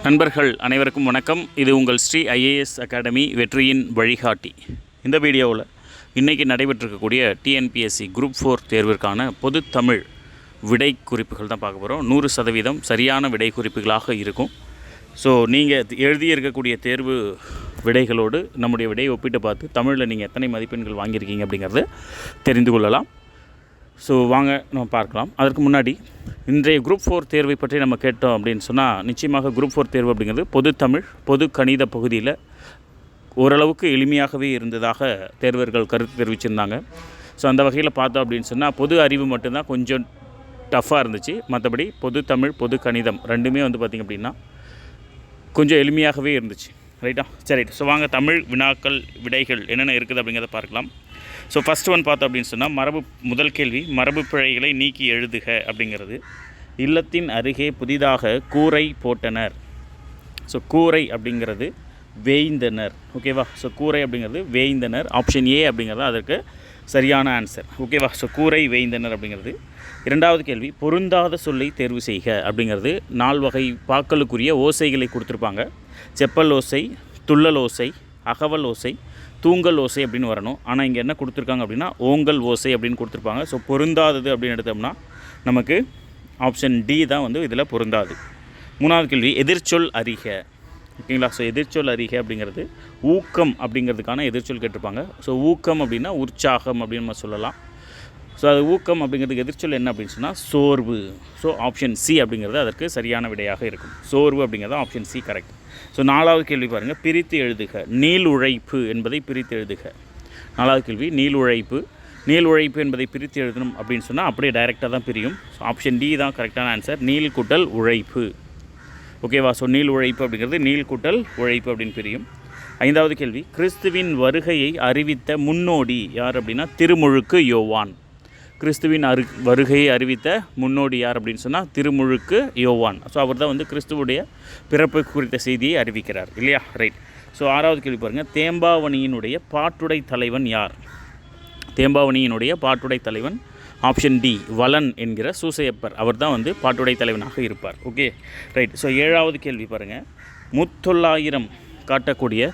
நண்பர்கள் அனைவருக்கும் வணக்கம். இது உங்கள் ஸ்ரீ ஐஏஎஸ் அகாடமி வெற்றியின் வழிகாட்டி. இந்த வீடியோவில் இன்றைக்கி நடைபெற்றிருக்கக்கூடிய டிஎன்பிஎஸ்சி குரூப் 4 தேர்விற்கான பொது தமிழ் விடை குறிப்புகள் தான் பார்க்க போகிறோம். 100% சரியான விடை குறிப்புகளாக இருக்கும். ஸோ நீங்கள் எழுதியிருக்கக்கூடிய தேர்வு விடைகளோடு நம்முடைய விடையை ஒப்பிட்டு பார்த்து தமிழில் நீங்கள் எத்தனை மதிப்பெண்கள் வாங்கியிருக்கீங்க அப்படிங்கிறத தெரிந்து கொள்ளலாம். ஸோ வாங்க நம்ம பார்க்கலாம். அதற்கு முன்னாடி இன்றைய குரூப் 4 தேர்வை பற்றி நம்ம கேட்டோம் அப்படின்னு சொன்னால், நிச்சயமாக குரூப் 4 தேர்வு அப்படிங்கிறது பொது தமிழ் பொது கணித பகுதியில் ஓரளவுக்கு எளிமையாகவே இருந்ததாக தேர்வர்கள் கருத்து தெரிவிச்சிருந்தாங்க. ஸோ அந்த வகையில் பார்த்தோம் அப்படின்னு சொன்னால் பொது அறிவு மட்டும்தான் கொஞ்சம் டஃப்பாக இருந்துச்சு. மற்றபடி பொது தமிழ் பொது கணிதம் ரெண்டுமே பார்த்திங்க அப்படின்னா கொஞ்சம் எளிமையாகவே இருந்துச்சு. ரைட்டா? சரி, ஸோ வாங்க தமிழ் வினாக்கள் விடைகள் என்னென்ன இருக்குது அப்படிங்கிறத பார்க்கலாம். ஸோ ஃபஸ்ட் ஒன் பார்த்தோம் அப்படின்னு சொன்னால் முதல் கேள்வி மரபு பிழைகளை நீக்கி எழுதுக அப்படிங்கிறது. இல்லத்தின் அருகே புதிதாக கூரை போட்டனர். ஸோ கூரை அப்படிங்கிறது வேய்ந்தனர். ஓகேவா? ஸோ கூரை அப்படிங்கிறது வேய்ந்தனர். ஆப்ஷன் ஏ அப்படிங்கிறது அதற்கு சரியான ஆன்சர். ஓகேவா? ஸோ கூரை வேய்ந்தனர் அப்படிங்கிறது. இரண்டாவது கேள்வி பொருந்தாத சொல்லை தேர்வு செய்க அப்படிங்கிறது 4 வகை பாக்களுக்குரிய ஓசைகளை கொடுத்துருப்பாங்க. செப்பல் ஓசை, துள்ளல் ஓசை, அகவல் ஓசை, தூங்கல் ஓசை அப்படின்னு வரணும். ஆனால் இங்கே என்ன கொடுத்துருக்காங்க அப்படின்னா ஓங்கல் ஓசை அப்படின்னு கொடுத்துருப்பாங்க. ஸோ பொருந்தாதது அப்படின்னு எடுத்தோம்னா நமக்கு ஆப்ஷன் டி தான் இதில் பொருந்தாது. மூணாவது கேள்வி எதிர்ச்சொல் அறிக. ஓகேங்களா? ஸோ எதிர்ச்சொல் அறிக அப்படிங்கிறது ஊக்கம் அப்படிங்கிறதுக்கான எதிர்ச்சொல் கேட்டிருப்பாங்க. ஸோ ஊக்கம் அப்படின்னா உற்சாகம் அப்படின்னு நம்ம சொல்லலாம். ஸோ அது ஊக்கம் அப்படிங்கிறதுக்கு எதிர்ச்சொல் என்ன அப்படின்னு சொன்னால் சோர்வு. ஸோ ஆப்ஷன் சி அப்படிங்கிறது அதற்கு சரியான விடையாக இருக்கும். சோர்வு அப்படிங்கிறது ஆப்ஷன் சி கரெக்ட். ஸோ நாலாவது கேள்வி பாருங்கள், பிரித்து எழுதுக. நீள் உழைப்பு என்பதை பிரித்து எழுதுக. நாலாவது கேள்வி நீள் உழைப்பு. நீள் உழைப்பு என்பதை பிரித்து எழுதணும் அப்படின்னு சொன்னால் அப்படியே டைரெக்டாக தான் பிரியும். ஸோ ஆப்ஷன் டி தான் கரெக்டான ஆன்சர். நீள் கூட்டல் உழைப்பு. ஓகேவா? ஸோ நீள் உழைப்பு அப்படிங்கிறது நீள் கூட்டல் உழைப்பு அப்படின்னு பிரியும். ஐந்தாவது கேள்வி கிறிஸ்துவின் வருகையை அறிவித்த முன்னோடி யார் அப்படின்னா திருமுழுக்கு யோவான். கிறிஸ்துவின் வருகையை அறிவித்த முன்னோடி யார் அப்படின்னு சொன்னால் திருமுழுக்கு யோவான். ஸோ அவர் தான் கிறிஸ்துவுடைய பிறப்பு குறித்த செய்தியை அறிவிக்கிறார் இல்லையா? ரைட். ஸோ ஆறாவது கேள்வி பாருங்கள், தேம்பாவணியினுடைய பாட்டுடை தலைவன் யார்? தேம்பாவணியினுடைய பாட்டுடை தலைவன் ஆப்ஷன் டி வலன் என்கிற சூசையப்பர். அவர் தான் பாட்டுடை தலைவனாக இருப்பார். Okay, right. ஸோ ஏழாவது கேள்வி பாருங்கள், முத்தொள்ளாயிரம் காட்டக்கூடிய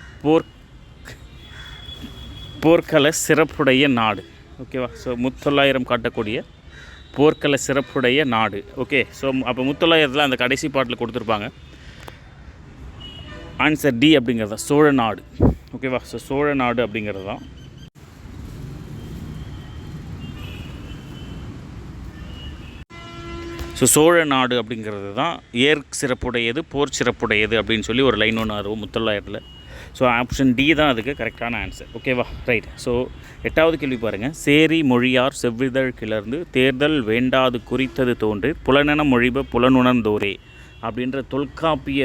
போர்க்கள சிறப்புடைய நாடு. ஓகேவா? ஸோ முத்தொள்ளாயிரம் காட்டக்கூடிய போர்க்கள சிறப்புடைய நாடு. ஓகே, ஸோ அப்போ முத்தொள்ளாயிரத்தில் அந்த கடைசி பாட்டில் கொடுத்துருப்பாங்க. ஆன்சர் டி அப்படிங்கிறது தான் சோழ நாடு. ஓகேவா? ஸோ சோழ நாடு அப்படிங்கிறது தான். ஸோ சோழ நாடு அப்படிங்கிறது தான் ஏர் சிறப்புடையது போர் சிறப்புடையது அப்படின்னு சொல்லி ஒரு லைன் ஒன்று வரும் முத்தொள்ளாயிரத்தில். ஸோ ஆப்ஷன் டி தான் அதுக்கு கரெக்டான ஆன்சர். ஓகேவா? ரைட். ஸோ எட்டாவது கேள்வி பாருங்கள், சேரி மொழியார் செவ்விதழ் கிளர்ந்து தேர்தல் வேண்டாது குறித்தது தோன்று புலனென மொழிப புலனுணர்ந்தோரே அப்படின்ற தொல்காப்பிய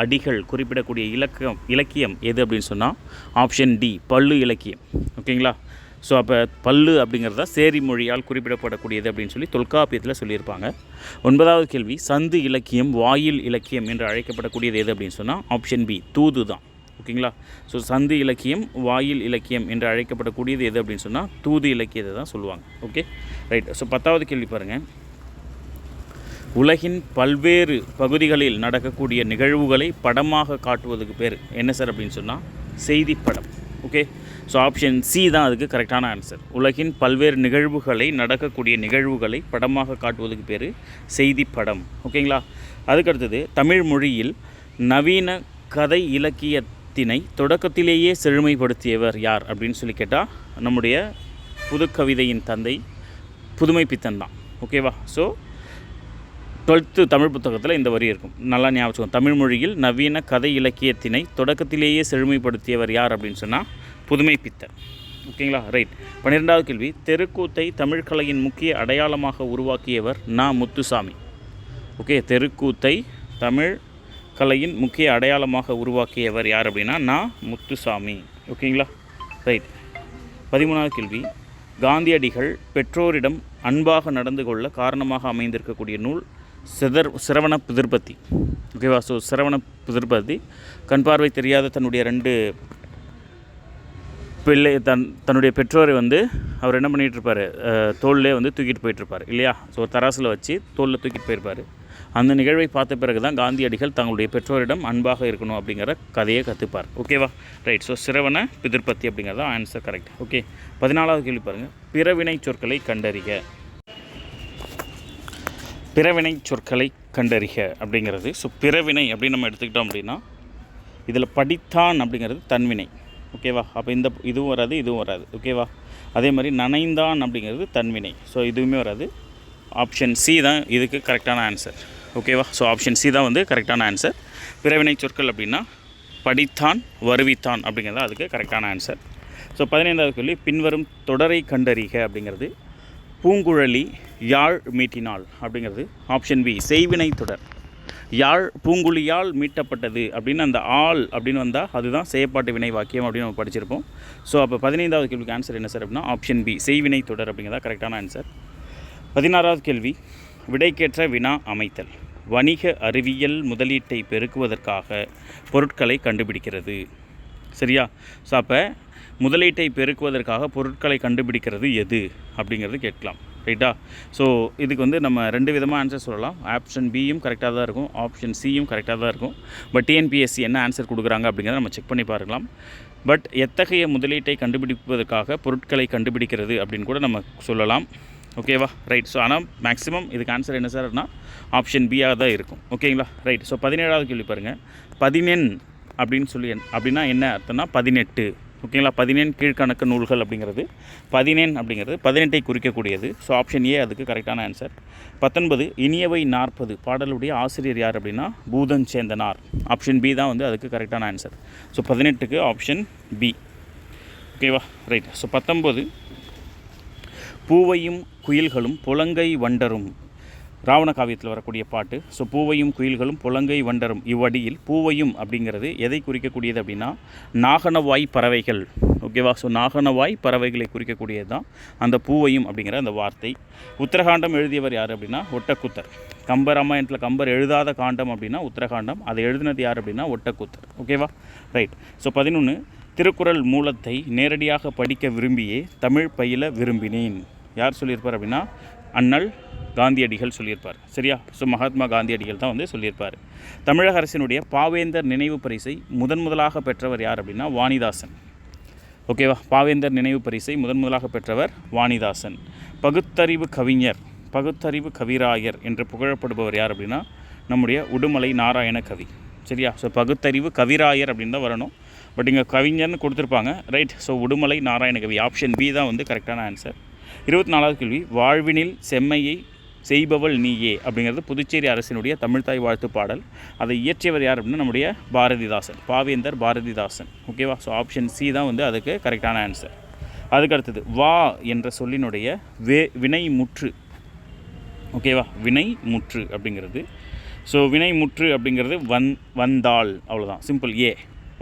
அடிகள் குறிப்பிடக்கூடிய இலக்கியம் எது அப்படின்னு சொன்னால் ஆப்ஷன் டி பல்லு இலக்கியம். ஓகேங்களா? ஸோ அப்போ பல்லு அப்படிங்கிறது தான் சேரி மொழியால் குறிப்பிடப்படக்கூடியது அப்படின்னு சொல்லி தொல்காப்பியத்தில் சொல்லியிருப்பாங்க. ஒன்பதாவது கேள்வி சந்து இலக்கியம் வாயில் இலக்கியம் என்று அழைக்கப்படக்கூடியது எது அப்படின்னு சொன்னால் ஆப்ஷன் பி தூது தான். ஓகேங்களா? ஸோ சந்து இலக்கியம் வாயில் இலக்கியம் என்று அழைக்கப்படக்கூடியது எது அப்படின்னு சொன்னால் தூது இலக்கியத்தை தான் சொல்லுவாங்க. Okay, right. ஸோ 10வது கேள்வி பாருங்கள், உலகின் பல்வேறு பகுதிகளில் நடக்கக்கூடிய நிகழ்வுகளை படமாக காட்டுவதுக்கு பேர் என்ன சார் அப்படின்னு சொன்னால் செய்திப்படம். ஓகே, ஸோ ஆப்ஷன் சி தான் அதுக்கு கரெக்டான ஆன்சர். உலகின் பல்வேறு நடக்கக்கூடிய நிகழ்வுகளை படமாக காட்டுவதுக்கு பேர் செய்திப்படம். ஓகேங்களா? அதுக்கடுத்தது தமிழ் மொழியில் நவீன கதை இலக்கியத்தினை தொடக்கத்திலேயே செழுமைப்படுத்தியவர் யார் அப்படின்னு சொல்லி கேட்டால் நம்முடைய புதுக்கவிதையின் தந்தை புதுமைப்பித்தன் தான். ஓகேவா? ஸோ 12th தமிழ் புத்தகத்தில் இந்த வரி இருக்கும், நல்லா ஞாபகம். தமிழ் மொழியில் நவீன கதை இலக்கியத்தினை தொடக்கத்திலேயே செழுமைப்படுத்தியவர் யார் அப்படின்னு சொன்னால் புதுமைப்பித்தன். ஓகேங்களா? ரைட். 12வது கேள்வி தெருக்கூத்தை தமிழ்கலையின் முக்கிய அடையாளமாக உருவாக்கியவர் நா. முத்துசாமி. ஓகே, தெருக்கூத்தை தமிழ் கலையின் முக்கிய அடையாளமாக உருவாக்கியவர் யார் அப்படின்னா நா. முத்துசாமி. ஓகேங்களா? ரைட். 13வது கேள்வி காந்தியடிகள் பெற்றோரிடம் அன்பாக நடந்து கொள்ள காரணமாக அமைந்திருக்கக்கூடிய நூல் சிரவண பிதிர்பத்தி. ஓகேவா? ஸோ சிரவண பிதிர்பத்தி கண் பார்வை தெரியாத தன்னுடைய 2 தன்னுடைய பெற்றோரை அவர் என்ன பண்ணிகிட்ருப்பார், தோளிலே தூக்கிட்டு போயிட்டுருப்பார் இல்லையா? ஸோ தராசில் வச்சு தோளில் தூக்கிட்டு போயிருப்பார். அந்த நிகழ்வை பார்த்த பிறகு தான் காந்தியடிகள் தங்களுடைய பெற்றோரிடம் அன்பாக இருக்கணும் அப்படிங்கிற கதையை கற்றுப்பார். ஓகேவா? ரைட். ஸோ சிரவண பிதிர்பத்தி அப்படிங்கிறது ஆன்சர் கரெக்ட். ஓகே, 14வது கேள்வி பாருங்கள். பிறவினை சொற்களை கண்டறிக. பிறவினை சொற்களை கண்டறிக அப்படிங்கிறது. ஸோ பிறவினை அப்படின்னு நம்ம எடுத்துக்கிட்டோம் அப்படின்னா இதில் படித்தான் அப்படிங்கிறது தன்வினை. ஓகேவா? அப்போ இதுவும் வராது, இதுவும் வராது. ஓகேவா? அதே மாதிரி நனைந்தான் அப்படிங்கிறது தன்வினை. ஸோ இதுவுமே வராது. ஆப்ஷன் சி தான் இதுக்கு கரெக்டான ஆன்சர். ஓகேவா? ஸோ ஆப்ஷன் சி தான் வந்து கரெக்டான ஆன்சர். பிறவினை சொற்கள் அப்படின்னா படித்தான், வருவித்தான் அப்படிங்கிறது அதுக்கு கரெக்டான ஆன்சர். ஸோ 15வது கேள்வி. பின்வரும் தொடரை கண்டறிக அப்படிங்கிறது. பூங்குழலி யாழ் மீட்டினாள் அப்படிங்கிறது ஆப்ஷன் பி செய்வினை தொடர். யாழ் பூங்குழியால் மீட்டப்பட்டது அப்படின்னு அந்த ஆள் அப்படின்னு வந்தால் அதுதான் செயற்பாட்டு வினை வாக்கியம் அப்படின்னு நம்ம படிச்சிருப்போம். ஸோ அப்போ 15வது கேள்விக்கு ஆன்சர் என்ன சார் அப்படின்னா ஆப்ஷன் பி செய்வினை தொடர் அப்படிங்கிறதா கரெக்டான ஆன்சர். 16வது கேள்வி. விடைக்கேற்ற வினா அமைத்தல். வணிக அறிவியல் முதலீட்டை பெருக்குவதற்காக பொருட்களை கண்டுபிடிக்கிறது. சரியா? ஸோ அப்போ முதலீட்டை பெருக்குவதற்காக பொருட்களை கண்டுபிடிக்கிறது எது அப்படிங்கிறது கேட்கலாம். ரைட்டா? ஸோ இதுக்கு வந்து நம்ம 2 விதமாக ஆன்சர் சொல்லலாம். ஆப்ஷன் பியும் கரெக்டாக தான் இருக்கும், ஆப்ஷன் சியும் கரெக்டாக தான் இருக்கும். பட் டிஎன்பிஎஸ்சி என்ன ஆன்சர் கொடுக்குறாங்க அப்படிங்கிறத நம்ம செக் பண்ணி பார்க்கலாம். பட் எத்தகைய முதலீட்டை கண்டுபிடிப்பதற்காக பொருட்களை கண்டுபிடிக்கிறது அப்படின்னு கூட நம்ம சொல்லலாம். ஓகேவா? ரைட். ஸோ ஆனால் மேக்ஸிமம் இதுக்கு ஆன்சர் என்ன சார்னா ஆப்ஷன் பியாக தான் இருக்கும். ஓகேங்களா? ரைட். ஸோ 17வது கேள்வி பாருங்கள். 18 அப்படின்னா என்ன அர்த்தம்னா 18. ஓகேங்களா? 18 கீழ்கணக்கு நூல்கள் அப்படிங்கிறது 18 அப்படிங்கிறது 18ஐ குறிக்கக்கூடியது. ஸோ ஆப்ஷன் ஏ அதுக்கு கரெக்டான ஆன்சர். 19 இனியவை 40 பாடலுடைய ஆசிரியர் யார் அப்படின்னா பூதஞ்சேந்தனார். ஆப்ஷன் பி தான் வந்து அதுக்கு கரெக்டான ஆன்சர். ஸோ 18க்கு ஆப்ஷன் பி. ஓகேவா? ரைட். ஸோ 19 பூவையும் குயில்களும் புலங்கை வண்டரும் ராவண காவியத்தில் வரக்கூடிய பாட்டு. ஸோ பூவையும் குயில்களும் புலங்கை வண்டரும் இவ்வடியில் பூவையும் அப்படிங்கிறது எதை குறிக்கக்கூடியது அப்படின்னா நாகனவாய் பறவைகள். ஓகேவா? ஸோ நாகனவாய் பறவைகளை குறிக்கக்கூடியது தான் அந்த பூவையும் அப்படிங்கிற அந்த வார்த்தை. உத்தரகாண்டம் எழுதியவர் யார் அப்படின்னா ஒட்டக்கூத்தர். கம்பராமாயணத்தில் கம்பர் எழுதாத காண்டம் அப்படின்னா உத்தரகாண்டம். அதை எழுதினது யார் அப்படின்னா ஒட்டக்கூத்தர். ஓகேவா? ரைட். ஸோ 11 திருக்குறள் மூலத்தை நேரடியாக படிக்க விரும்பியே தமிழ் பயில விரும்பினேன். யார் சொல்லியிருப்பார் அப்படின்னா அண்ணல் காந்தியடிகள் சொல்லியிருப்பார். சரியா? ஸோ மகாத்மா காந்தியடிகள் தான் வந்து சொல்லியிருப்பார். தமிழக அரசினுடைய பாவேந்தர் நினைவு பரிசை முதலாக பெற்றவர் யார் அப்படின்னா வாணிதாசன். ஓகேவா? பாவேந்தர் நினைவு பரிசை முதலாக பெற்றவர் வாணிதாசன். பகுத்தறிவு கவிஞர், பகுத்தறிவு கவிராயர் என்று புகழப்படுபவர் யார் அப்படின்னா நம்முடைய உடுமலை நாராயண கவி. சரியா? ஸோ பகுத்தறிவு கவிராயர் அப்படின்னு தான் வரணும். பட் இங்கே கவிஞர்னு கொடுத்துருப்பாங்க. ரைட். ஸோ உடுமலை நாராயண கவி ஆப்ஷன் பி தான் வந்து கரெக்டான ஆன்சர். 24வது கேள்வி. வாழ்வினில் செம்மையை செய்பவள் நீயே அப்படிங்கிறது புதுச்சேரி அரசினுடைய தமிழ்தாய் வாழ்த்து பாடல். அதை இயற்றியவர் யார் அப்படின்னா நம்முடைய பாரதிதாசன், பாவேந்தர் பாரதிதாசன். ஓகேவா? ஸோ ஆப்ஷன் சி தான் வந்து அதுக்கு கரெக்டான ஆன்சர். அதுக்கு அடுத்தது வா என்ற சொல்லினுடைய வினை முற்று. ஓகேவா? வினை முற்று அப்படிங்கிறது. ஸோ வினை முற்று அப்படிங்கிறது வந்தாள். அவ்வளோதான், சிம்பிள். ஏ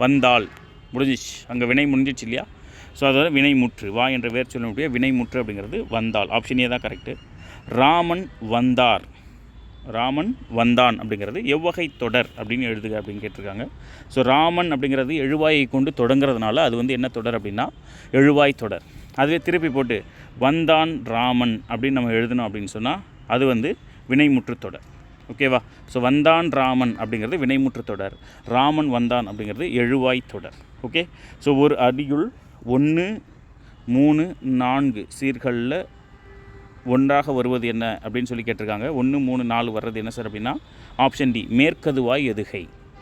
வந்தாள் முடிஞ்சிச்சு, அங்கே வினை முடிஞ்சிச்சு இல்லையா? ஸோ அதோட வினை முற்று வா என்ற வேர் சொல்லினுடைய வினை முற்று அப்படிங்கிறது வந்தாள். ஆப்ஷன் ஏ தான் கரெக்டு. ராமன் வந்தார், ராமன் வந்தான் அப்படிங்கிறது எவ்வகை தொடர் அப்படின்னு எழுதுக அப்படின்னு கேட்டிருக்காங்க. ஸோ ராமன் அப்படிங்கிறது எழுவாயை கொண்டு தொடங்குறதுனால அது வந்து என்ன தொடர் அப்படின்னா எழுவாய் தொடர். அதுவே திருப்பி போட்டு வந்தான் ராமன் அப்படின்னு நம்ம எழுதணும் அப்படின்னு சொன்னால் அது வந்து வினைமுற்று தொடர். ஓகேவா? ஸோ வந்தான் ராமன் அப்படிங்கிறது வினைமுற்று தொடர், ராமன் வந்தான் அப்படிங்கிறது எழுவாய் தொடர். ஓகே. ஸோ ஒரு அடியுள் 1, 3, 4 சீர்களில் ஒன்றாக வருவது என்ன அப்படின்னு சொல்லி கேட்டிருக்காங்க. 1, 3, 4 வர்றது என்ன சார் அப்படின்னா ஆப்ஷன் டி மேற்கதுவாய் எதுகை.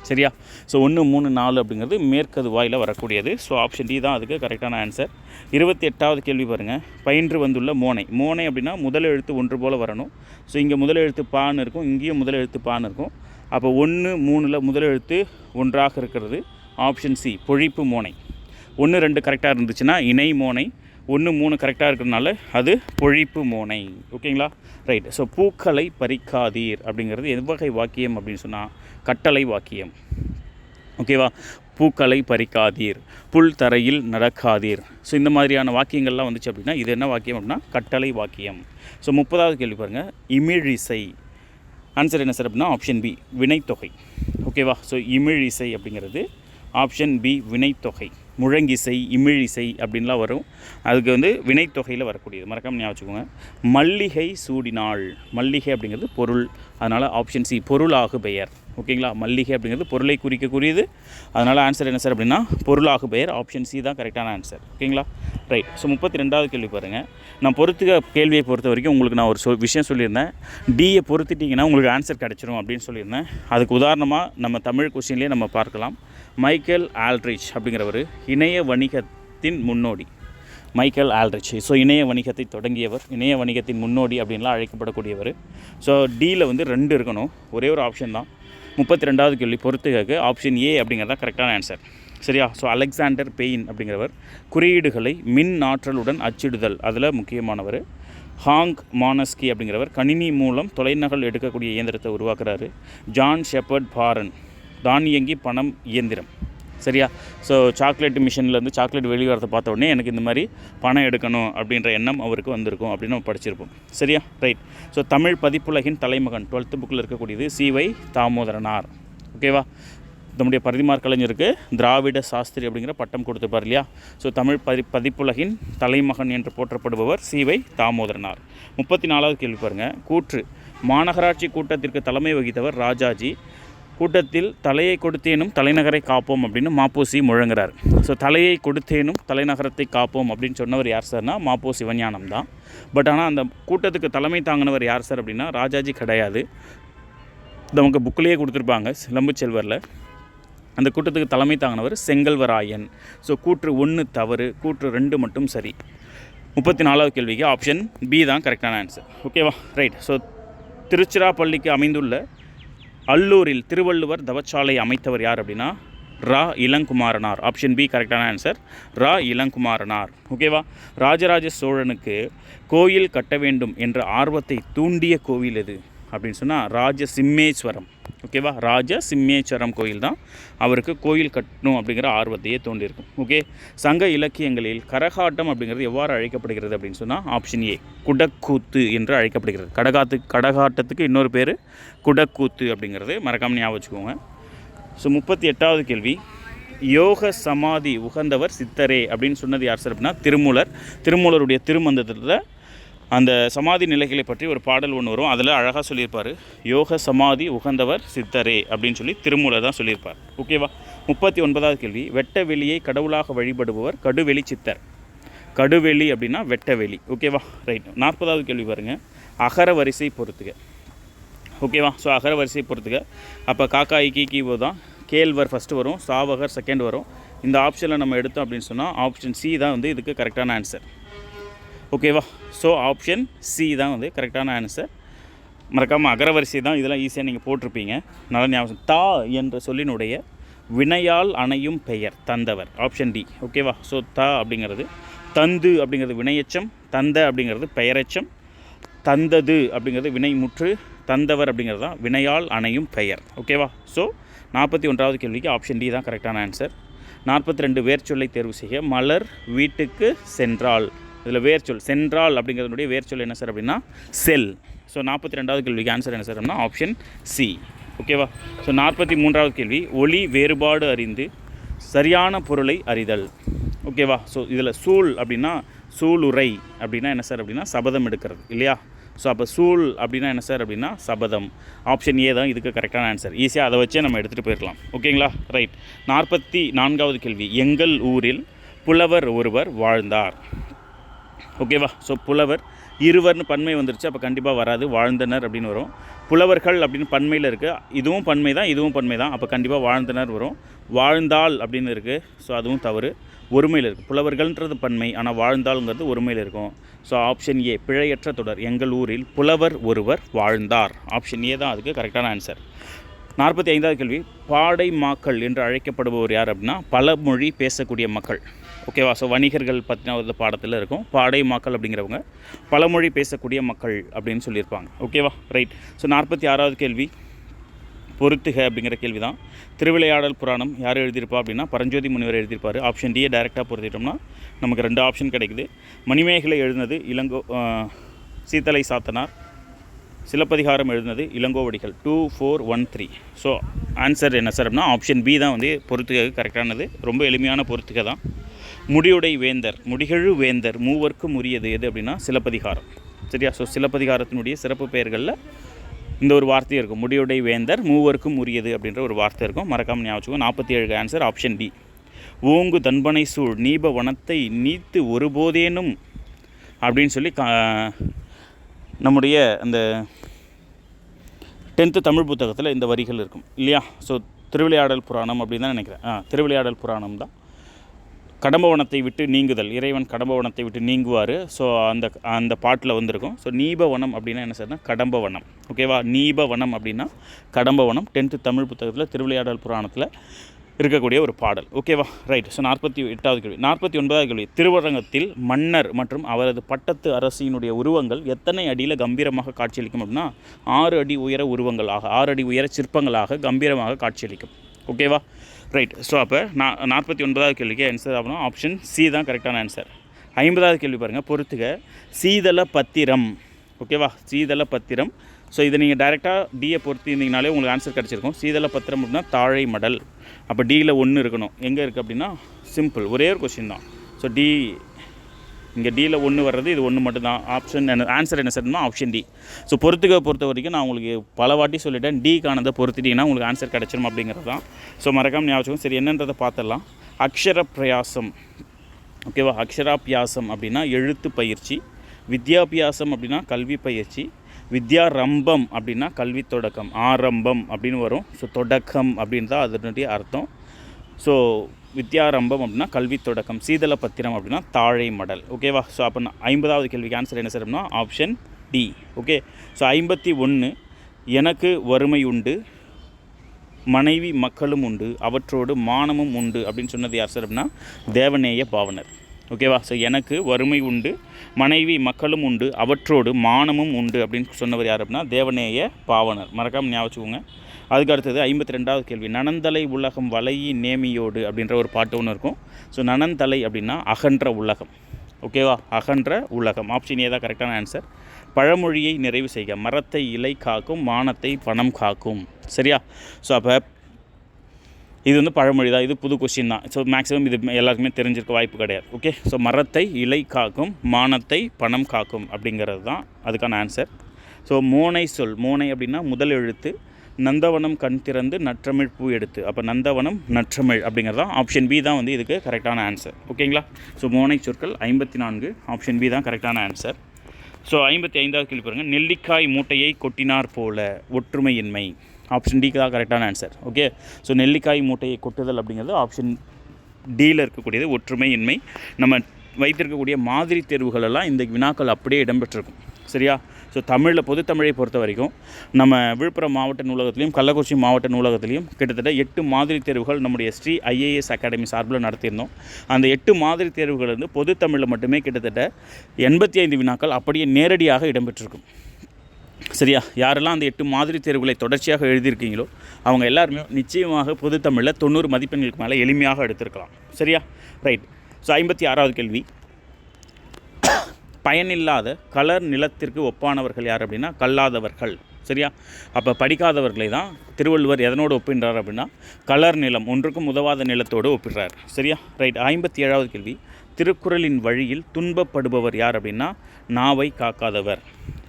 சரியா? ஸோ 1, 3, 4 அப்படிங்கிறது மேற்கதுவாயில் வரக்கூடியது. ஸோ ஆப்ஷன் டி தான் அதுக்கு கரெக்டான ஆன்சர். 28வது கேள்வி பாருங்கள். பயின்று வந்துள்ள மோனை. மோனை அப்படின்னா முதல் எழுத்து ஒன்று போல் வரணும். ஸோ இங்கே முதல் எழுத்து பான்னு இருக்கும், இங்கேயும் முதல் எழுத்து பான்னு இருக்கும். அப்போ 1, 3ல் முதல் எழுத்து ஒன்றாக இருக்கிறது ஆப்ஷன் சி பொழிப்பு மோனை. 1, 2 கரெக்டாக இருந்துச்சுன்னா இணை மோனை, 1, 3 கரெக்டாக இருக்கிறதுனால அது பொழிப்பு மோனை. ஓகேங்களா? ரைட். ஸோ பூக்களை பறிக்காதீர் அப்படிங்கிறது எவ்வகை வாக்கியம் அப்படின்னு சொன்னால் கட்டளை வாக்கியம். ஓகேவா? பூக்களை பறிக்காதீர், புல் தரையில் நடக்காதீர். ஸோ இந்த மாதிரியான வாக்கியங்கள்லாம் வந்துச்சு அப்படின்னா இது என்ன வாக்கியம் அப்படின்னா கட்டளை வாக்கியம். ஸோ 30வது கேள்வி பாருங்கள். இமிழிசை. ஆன்சர் என்ன சார் அப்படின்னா ஆப்ஷன் பி வினைத்தொகை. ஓகேவா? ஸோ இமிழிசை அப்படிங்கிறது ஆப்ஷன் பி வினைத்தொகை. முழங்கிசை, இமிழிசை அப்படின்லாம் வரும். அதுக்கு வந்து வினைத்தொகையில் வரக்கூடியது, மறக்காம ஞாபகம் வச்சுக்கோங்க. மல்லிகை சூடினாள், மல்லிகை அப்படிங்கிறது பொருள், அதனால் ஆப்ஷன் சி பொருளாகு பெயர். ஓகேங்களா, மல்லிகை அப்படிங்கிறது பொருளை குறிக்கக்கூடியது, அதனால் ஆன்சர் என்ன சார் அப்படின்னா பொருளாகு பெயர், ஆப்ஷன் சி தான் கரெக்டான ஆன்சர். ஓகேங்களா, ரைட். ஸோ 32வது கேள்வி பாருங்கள். நான் கேள்வியை பொறுத்த வரைக்கும் உங்களுக்கு நான் ஒரு விஷயம் சொல்லியிருந்தேன், டியை பொறுத்துட்டிங்கன்னா உங்களுக்கு ஆன்சர் கிடச்சிரும் அப்படின்னு சொல்லியிருந்தேன். அதுக்கு உதாரணமாக நம்ம தமிழ் கொஸ்டின்லேயே நம்ம பார்க்கலாம். மைக்கேல் ஆல்ட்ரிச் அப்படிங்கிறவர் இணைய வணிகத்தின் முன்னோடி. மைக்கேல் ஆல்ட்ரிச், ஸோ இணைய வணிகத்தை தொடங்கியவர், இணைய வணிகத்தின் முன்னோடி அப்படின்லாம் அழைக்கப்படக்கூடியவர். ஸோ டியில் வந்து 2 இருக்கணும், ஒரே ஒரு ஆப்ஷன் தான். 32வது கேள்வி பொறுத்துக்க ஆப்ஷன் ஏ அப்படிங்கிறதா கரெக்டான ஆன்சர். சரியா? ஸோ அலெக்சாண்டர் பெயின் அப்படிங்கிறவர் குறியீடுகளை மின் ஆற்றலுடன் அச்சிடுதல் அதில் முக்கியமானவர். ஹாங் மானஸ்கி அப்படிங்கிறவர் கணினி மூலம் தொலைநகல் எடுக்கக்கூடிய இயந்திரத்தை உருவாக்குறாரு. ஜான் ஷெப்பர்ட் பாரன் தானியங்கி பணம் இயந்திரம். சரியா? ஸோ சாக்லேட் மிஷின்லேருந்து சாக்லேட் வெளிவரத்தை பார்த்த உடனே எனக்கு இந்த மாதிரி பணம் எடுக்கணும் அப்படின்ற எண்ணம் அவருக்கு வந்திருக்கும் அப்படின்னு நம்ம படிச்சிருப்போம். சரியா? ரைட். ஸோ தமிழ் பதிப்புலகின் தலைமகன் 12th புக்கில் இருக்கக்கூடியது சி.வை. தாமோதரனார். ஓகேவா? நம்முடைய பரிதிமார் கலைஞருக்கு திராவிட சாஸ்திரி அப்படிங்கிற பட்டம் கொடுத்துருப்பார் இல்லையா? ஸோ தமிழ் பதிப்புலகின் தலைமகன் என்று போற்றப்படுபவர் சி.வை. தாமோதரனார். 34வது கேள்வி பாருங்கள். கூற்று மாநகராட்சி கூட்டத்திற்கு தலைமை வகித்தவர் ராஜாஜி. கூட்டத்தில் தலையை கொடுத்தேனும் தலைநகரை காப்போம் அப்படின்னு மாப்போசி முழங்குறார். ஸோ தலையை கொடுத்தேனும் தலைநகரத்தை காப்போம் அப்படின்னு சொன்னவர் யார் சார்னா மாப்போ சிவஞானம் தான். பட் ஆனால் அந்த கூட்டத்துக்கு தலைமை தாங்கினவர் யார் சார் அப்படின்னா ராஜாஜி கிடையாது. நமக்கு புக்கிலேயே கொடுத்துருப்பாங்க சிலம்பு செல்வரில். அந்த கூட்டத்துக்கு தலைமை தாங்கினவர் செங்கல்வராயன். ஸோ கூற்று 1 தவறு, கூற்று 2 மட்டும் சரி. 34வது கேள்விக்கு ஆப்ஷன் பி தான் கரெக்டான ஆன்சர். ஓகேவா, ரைட். ஸோ திருச்சிராப்பள்ளிக்கு அமைந்துள்ள அல்லூரில் திருவள்ளுவர் தவச்சாலை அமைத்தவர் யார் அப்படின்னா ரா இளங்குமாரனார். ஆப்ஷன் பி கரெக்டான ஆன்சர், ரா இளங்குமாரனார். ஓகேவா? ராஜராஜ சோழனுக்கு கோயில் கட்ட வேண்டும் என்ற ஆர்வத்தை தூண்டிய கோவில் எது அப்படின்னு சொன்னால் ராஜசிம்மேஸ்வரம். ஓகேவா? ராஜசிம்மேஸ்வரம் கோயில் தான் அவருக்கு கோயில் கட்டணும் அப்படிங்கிற ஆர்வத்தையே தோண்டியிருக்கும். ஓகே. சங்க இலக்கியங்களில் கரகாட்டம் அப்படிங்கிறது எவ்வாறு அழைக்கப்படுகிறது அப்படின்னு சொன்னால் ஆப்ஷன் ஏ குடக்கூத்து என்று அழைக்கப்படுகிறது. கடகாட்டத்துக்கு இன்னொரு பேர் குடக்கூத்து அப்படிங்கிறது, மறக்காமல் ஞாபகம் வச்சுக்கோங்க. ஸோ 38வது கேள்வி. யோக சமாதி உகந்தவர் சித்தரே அப்படின்னு சொன்னது யார் சார் அப்படின்னா திருமூலர். திருமூலருடைய திருமந்தத்தில் அந்த சமாதி நிலைகளை பற்றி ஒரு பாடல் ஒன்று வரும், அதில் அழகாக சொல்லியிருப்பார், யோக சமாதி உகந்தவர் சித்தரே அப்படின்னு சொல்லி திருமூலர் தான் சொல்லியிருப்பார். ஓகேவா? 39வது கேள்வி. வெட்ட வெளியை கடவுளாக வழிபடுபவர் கடுவெளி சித்தர். கடுவெளி அப்படின்னா வெட்ட வெளி. ஓகேவா, ரைட். 40வது கேள்வி பாருங்கள். அகர வரிசை பொறுத்துக. ஓகேவா? ஸோ அகர வரிசை பொறுத்துக. அப்போ காக்காய் கீவோ தான் கேழ்வர் ஃபஸ்ட்டு வரும், சாவகர் செகண்ட் வரும். இந்த ஆப்ஷனில் நம்ம எடுத்தோம் அப்படின்னு சொன்னால் ஆப்ஷன் சி தான் வந்து இதுக்கு கரெக்டான ஆன்சர். ஓகேவா? ஸோ ஆப்ஷன் சி தான் வந்து கரெக்டான ஆன்சர். மறக்காமல் அகரவரிசை தான், இதெல்லாம் ஈஸியாக நீங்கள் போட்டிருப்பீங்க, நல்லா ஞாபகம். தா என்ற சொல்லினுடைய வினையால் அணையும் பெயர் தந்தவர். Option D. ஓகேவா? ஸோ தா அப்படிங்கிறது தந்து அப்படிங்கிறது வினையச்சம், தந்த அப்படிங்கிறது பெயரச்சம், தந்தது அப்படிங்கிறது வினைமுற்று, தந்தவர் அப்படிங்கிறது தான் வினையால் அணையும் பெயர். ஓகேவா? ஸோ 41வது கேள்விக்கு ஆப்ஷன் டி தான் கரெக்டான ஆன்சர். 42 வேர்ச்சொல்லை தேர்வு செய்ய. மலர் வீட்டுக்கு சென்றால், இதில் வேர்ச்சொல் சென்றால் அப்படிங்கிறதுடைய வேர்ச்சொல் என்ன சார் அப்படின்னா செல். ஸோ 42வது கேள்விக்கு ஆன்சர் என்ன சார் அப்படின்னா ஆப்ஷன் சி. ஓகேவா? ஸோ 43வது கேள்வி. ஒளி வேறுபாடு அறிந்து சரியான பொருளை அறிதல். ஓகேவா? ஸோ இதில் சூழ் அப்படின்னா சூளுரை அப்படின்னா என்ன சார் அப்படின்னா சபதம் எடுக்கிறது இல்லையா? ஸோ அப்போ சூழ் அப்படின்னா என்ன சார் அப்படின்னா சபதம். ஆப்ஷன் ஏ தான் இதுக்கு கரெக்டான ஆன்சர். ஈஸியாக அதை வச்சே நம்ம எடுத்துகிட்டு போயிடலாம். ஓகேங்களா, ரைட். 44வது கேள்வி. எங்கள் ஊரில் புலவர் ஒருவர் வாழ்ந்தார். ஓகேவா? ஸோ புலவர் இருவர்னு பன்மை வந்துருச்சு, அப்போ கண்டிப்பாக வராது, வாழ்ந்தனர் அப்படின்னு வரும். புலவர்கள் அப்படின்னு பன்மையில் இருக்குது, இதுவும் பன்மை தான் இதுவும் பன்மை தான், அப்போ கண்டிப்பாக வாழ்ந்தனர் வரும். வாழ்ந்தாள் அப்படின்னு இருக்குது, ஸோ அதுவும் தவறு. ஒருமையில் இருக்குது. புலவர்கள்ன்றது பன்மை, ஆனால் வாழ்ந்தாள்ங்கிறது ஒருமையில் இருக்கும். ஸோ ஆப்ஷன் ஏ பிழையற்ற தொடர். எங்கள் ஊரில் புலவர் ஒருவர் வாழ்ந்தார். ஆப்ஷன் ஏ தான் அதுக்கு கரெக்டான ஆன்சர். 45வது கேள்வி. பாடை மாக்கள் என்று அழைக்கப்படுபவர் யார் அப்படின்னா பல மொழி பேசக்கூடிய மக்கள். ஓகேவா? ஸோ வணிகர்கள் பற்றின பாடத்தில் இருக்கும். பாடை மாக்கள் அப்படிங்கிறவங்க பலமொழி பேசக்கூடிய மக்கள் அப்படின்னு சொல்லியிருப்பாங்க. ஓகேவா, ரைட். ஸோ 46வது கேள்வி பொறுத்துக அப்படிங்கிற கேள்வி தான். திருவிளையாடல் புராணம் யார் எழுதியிருப்பா அப்படின்னா பரஞ்சோதி முனிவர் எழுதியிருப்பார். ஆப்ஷன் டியை டைரெக்டாக பொறுத்திட்டோம்னா நமக்கு 2 ஆப்ஷன் கிடைக்குது. மணிமேகலை எழுதினது சீத்தலை சாத்தனார். சிலப்பதிகாரம் எழுதினது இளங்கோவடிகள். 2413. ஸோ ஆன்சர் என்ன சார் அப்படின்னா ஆப்ஷன் பி தான் வந்து பொறுத்துக்க கரெக்டானது. ரொம்ப எளிமையான பொறுத்துக்க தான். முடியுடை வேந்தர், முடிகழு வேந்தர் மூவர்க்கும் உரியது எது அப்படின்னா சிலப்பதிகாரம். சரியா? ஸோ சிலப்பதிகாரத்தினுடைய சிறப்பு பெயர்களில் இந்த ஒரு வார்த்தை இருக்கும். முடியுடை வேந்தர் மூவருக்கும் உரியது அப்படின்ற ஒரு வார்த்தை இருக்கும். மறக்காமல் ஞாபகம். 47 ஆன்சர் ஆப்ஷன் டி. ஓங்கு தன்பனை சூழ் நீப வனத்தை நீத்து ஒருபோதேனும் அப்படின்னு சொல்லி நம்முடைய அந்த 10th தமிழ் புத்தகத்தில் இந்த வரிகள் இருக்கும் இல்லையா? ஸோ திருவிளையாடல் புராணம் அப்படின்னு தான் நினைக்கிறேன். திருவிளையாடல் புராணம் தான். கடம்பவனத்தை விட்டு நீங்குதல், இறைவன் கடம்பவனத்தை விட்டு நீங்குவார். ஸோ அந்த பாட்டில் வந்திருக்கும். ஸோ நீபவனம் அப்படின்னா என்ன சார்னா கடம்பவனம். ஓகேவா? நீபவனம் அப்படின்னா கடம்பவனம். 10th தமிழ் புத்தகத்தில் திருவிளையாடல் புராணத்தில் இருக்கக்கூடிய ஒரு பாடல். ஓகேவா? ரைட். ஸோ 48வது கேள்வி. 49வது கேள்வி. திருவரங்கத்தில் மன்னர் மற்றும் அவரது பட்டத்து அரசியினுடைய உருவங்கள் எத்தனை அடியில் கம்பீரமாக காட்சியளிக்கும் அப்படின்னா 6 அடி உயர உருவங்களாக, 6 அடி உயர சிற்பங்களாக கம்பீரமாக காட்சியளிக்கும். ஓகேவா? ரைட். ஸோ அப்போ 49வது கேள்விக்கு ஆன்சர் ஆகணும் ஆப்ஷன் சி தான் கரெக்டான ஆன்சர். 50வது கேள்வி பாருங்கள், பொறுத்துக. சீதள பத்திரம். ஓகேவா? சீதள பத்திரம். ஸோ இதை நீங்கள் டைரெக்டாக டியை பொறுத்திருந்தீங்கனாலே உங்களுக்கு ஆன்சர் கிடச்சிருக்கும். சீதள பத்திரம் அப்படின்னா தாழை மடல். அப்போ டியில் 1 இருக்கணும். எங்கே இருக்குது அப்படின்னா சிம்பிள், ஒரே ஒரு கொஸ்டின் தான். ஸோ டி இங்கே டியில் 1 வர்றது, இது 1 மட்டும்தான். ஆப்ஷன் என்ன ஆன்சர் என்ன சார்னா ஆப்ஷன் டி. ஸோ பொறுத்துக்க பொறுத்த வரைக்கும் நான் உங்களுக்கு பல வாட்டி சொல்லிட்டேன், டிக்கானதை பொறுத்துட்டிங்கன்னா உங்களுக்கு ஆன்சர் கிடச்சிரும் அப்படிங்கிறது தான். ஸோ மறக்காமல் ஞாபகம். சரி, என்னன்றதை பார்த்துடலாம். அக்ஷர பிரயாசம். ஓகேவா? அக்ஷராபியாசம் அப்படின்னா எழுத்து பயிற்சி. வித்யாபியாசம் அப்படின்னா கல்வி பயிற்சி. வித்யாரம்பம் அப்படின்னா கல்வி தொடக்கம். ஆரம்பம் அப்படின்னு வரும். ஸோ தொடக்கம் அப்படின்னு தான் அதனுடைய அர்த்தம். ஸோ வித்யாரம்பம் அப்படின்னா கல்வி தொடக்கம். சீதள பத்திரம் அப்படின்னா தாழை மடல். ஓகேவா? ஸோ அப்போ 50வது கேள்விக்கு ஆன்சர் என்ன சார் அப்படின்னா ஆப்ஷன் டி. ஓகே. ஸோ 51. எனக்கு வறுமை உண்டு, மனைவி மக்களும் உண்டு, அவற்றோடு மானமும் உண்டு அப்படின்னு சொன்னது யார் சார் அப்படின்னா தேவநேய பாவனர். ஓகேவா? ஸோ எனக்கு வறுமை உண்டு, மனைவி மக்களும் உண்டு, அவற்றோடு மானமும் உண்டு அப்படின்னு சொன்னவர் யார் அப்படின்னா தேவநேய பாவனர். மறக்காமல் ஞாபகம். அதுக்கு அடுத்தது 52வது கேள்வி. நனந்தலை உலகம் வலையி நேமியோடு அப்படின்ற ஒரு பாட்டு ஒன்று இருக்கும். ஸோ நனந்தலை அப்படின்னா அகன்ற உலகம். ஓகேவா? அகன்ற உலகம். ஆப்ஷன் ஏ தான் கரெக்டான ஆன்சர். பழமொழியை நிறைவு செய்க. மரத்தை இலை காக்கும், மானத்தை பணம் காக்கும். சரியா? ஸோ அப்போ இது வந்து பழமொழி தான். இது புது கொஸ்டின் தான். ஸோ மேக்ஸிமம் இது எல்லாருக்குமே தெரிஞ்சிருக்க வாய்ப்பு கிடையாது. ஓகே. ஸோ மரத்தை இலை காக்கும், மானத்தை பணம் காக்கும் அப்படிங்கிறது தான் அதுக்கான ஆன்சர். ஸோ மோனை சொல். மோனை அப்படின்னா முதல் எழுத்து. நந்தவனம் கண் திறந்து நற்றமிழ் பூ எடுத்து. அப்போ நந்தவனம் நற்றமிழ் அப்படிங்கிறது தான் ஆப்ஷன் பி தான் வந்து இதுக்கு கரெக்டான ஆன்சர். ஓகேங்களா? ஸோ மோனை சொற்கள் 54. ஆப்ஷன் பி தான் கரெக்டான ஆன்சர். ஸோ 55வது கேள்வி பாருங்கள். நெல்லிக்காய் மூட்டையை கொட்டினார் போல ஒற்றுமையின்மை. ஆப்ஷன் டிக்கு தான் கரெக்டான ஆன்சர். ஓகே. ஸோ நெல்லிக்காய் மூட்டையை கொட்டுதல் அப்படிங்கிறது ஆப்ஷன் டியில் இருக்கக்கூடியது ஒற்றுமையின்மை. நம்ம வைத்திருக்கக்கூடிய மாதிரி தேர்வுகளெல்லாம் இந்த வினாக்கள் அப்படியே இடம்பெற்றிருக்கும். சரியா? ஸோ தமிழில் பொதுத்தமிழை பொறுத்த வரைக்கும் நம்ம விழுப்புரம் மாவட்ட நூலகத்திலையும் கள்ளக்குறிச்சி மாவட்ட நூலகத்திலையும் கிட்டத்தட்ட 8 மாதிரி தேர்வுகள் நம்முடைய ஸ்ரீ ஐஏஎஸ் அகாடமி சார்பில் நடத்தியிருந்தோம். அந்த 8 மாதிரி தேர்வுகள் வந்து பொதுத்தமிழில் மட்டுமே கிட்டத்தட்ட 85 வினாக்கள் அப்படியே நேரடியாக இடம்பெற்றிருக்கும். சரியா? யாரெல்லாம் அந்த 8 மாதிரி தேர்வுகளை தொடர்ச்சியாக எழுதியிருக்கீங்களோ அவங்க எல்லாருமே நிச்சயமாக பொதுத்தமிழில் 90 மதிப்பெண்களுக்கு மேலே எளிமையாக எடுத்திருக்கலாம். சரியா? ரைட். ஸோ 56வது கேள்வி. பயனில்லாத கலர் நிலத்திற்கு ஒப்பானவர்கள் யார் அப்படின்னா கல்லாதவர்கள். சரியா? அப்போ படிக்காதவர்களை தான் திருவள்ளுவர் எதனோடு ஒப்பிடுறார் அப்படின்னா கலர் நிலம், ஒன்றுக்கும் உதவாத நிலத்தோடு ஒப்பிடுறார். சரியா? ரைட். 57வது கேள்வி. திருக்குறளின் வழியில் துன்பப்படுபவர் யார் அப்படின்னா நாவை காக்காதவர்.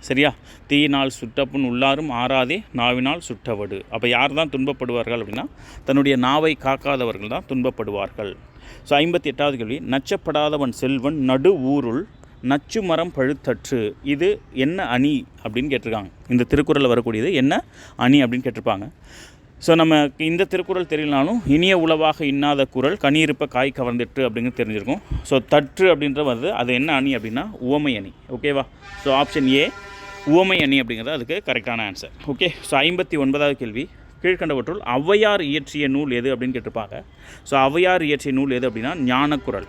சரியா? தீயினால் சுட்டப்புண் உள்ளாரும் ஆறாதே நாவினால் சுட்டவடு. அப்போ யார் தான் துன்பப்படுவார்கள் அப்படின்னா தன்னுடைய நாவை காக்காதவர்கள் தான் துன்பப்படுவார்கள். ஸோ 58வது கேள்வி. நச்சப்படாதவன் செல்வன் நடு ஊருள் நச்சு மரம் பழுத்தற்று. இது என்ன அணி அப்படின்னு கேட்டிருக்காங்க. இந்த திருக்குறளில் வரக்கூடியது என்ன அணி அப்படின்னு கேட்டிருப்பாங்க. ஸோ நம்ம இந்த திருக்குறள் தெரியலனாலும் இனிய உளவாக இன்னாத குறள் கனியிருப்ப காய் கவர்ந்துட்டு அப்படிங்கிறது தெரிஞ்சிருக்கும். ஸோ தற்று அப்படின்ற வருது, அது என்ன அணி அப்படின்னா உவமை அணி. ஓகேவா? ஸோ ஆப்ஷன் ஏ உவமை அணி அப்படிங்கிறது அதுக்கு கரெக்டான ஆன்சர். ஓகே. ஸோ 59வது கேள்வி. கீழ்கண்டவற்றுள் ஔவையார் இயற்றிய நூல் எது அப்படின்னு கேட்டிருப்பாங்க. ஸோ ஔவையார் இயற்றிய நூல் எது அப்படின்னா ஞானக்குறள்.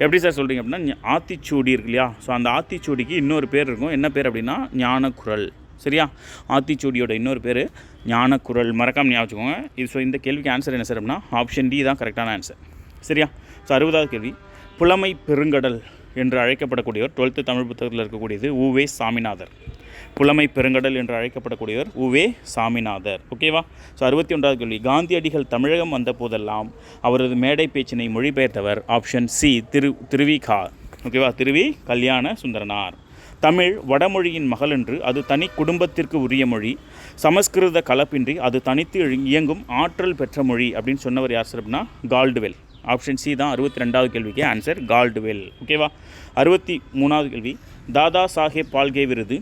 எப்படி சார் சொல்கிறீங்க அப்படின்னா ஆத்திச்சூடி இருக்கு இல்லையா? ஸோ அந்த ஆத்திச்சூடிக்கு இன்னொரு பேர் இருக்கும். என்ன பேர் அப்படின்னா ஞானக்குறள். சரியா? ஆத்திச்சூடியோட இன்னொரு பேர் ஞானக்குறள். மறக்காமல் ஞாபகம். இது ஸோ இந்த கேள்விக்கு ஆன்சர் என்ன சார் அப்படின்னா ஆப்ஷன் டி தான் கரெக்டான ஆன்சர். சரியா? ஸோ 60வது கேள்வி. புலமை பெருங்கடல் என்று அழைக்கப்படக்கூடியவர் 12th தமிழ் புத்தகத்தில் இருக்கக்கூடியது உவே சாமிநாதர். புலமை பெருங்கடல் என்று அழைக்கப்படக்கூடியவர் உவே சாமிநாதர். ஓகேவா? ஸோ 61வது கேள்வி, காந்தியடிகள் தமிழகம் வந்த போதெல்லாம் அவரது மேடை பேச்சினை மொழிபெயர்த்தவர். Option C Thiruvika. ஓகேவா? திருவி கல்யாண சுந்தரனார். தமிழ் வடமொழியின் மகள் என்று அது தனி குடும்பத்திற்கு உரிய மொழி, சமஸ்கிருத கலப்பின்றி அது தனித்து இயங்கும் ஆற்றல் பெற்ற மொழி அப்படின்னு சொன்னவர் யார் சார் அப்படின்னா கால்டுவெல். ஆப்ஷன் சி தான் 62வது கேள்விக்கு ஆன்சர், கால்டுவெல். ஓகேவா? 63வது கேள்வி, தாதா சாஹேப் பால்கே விருது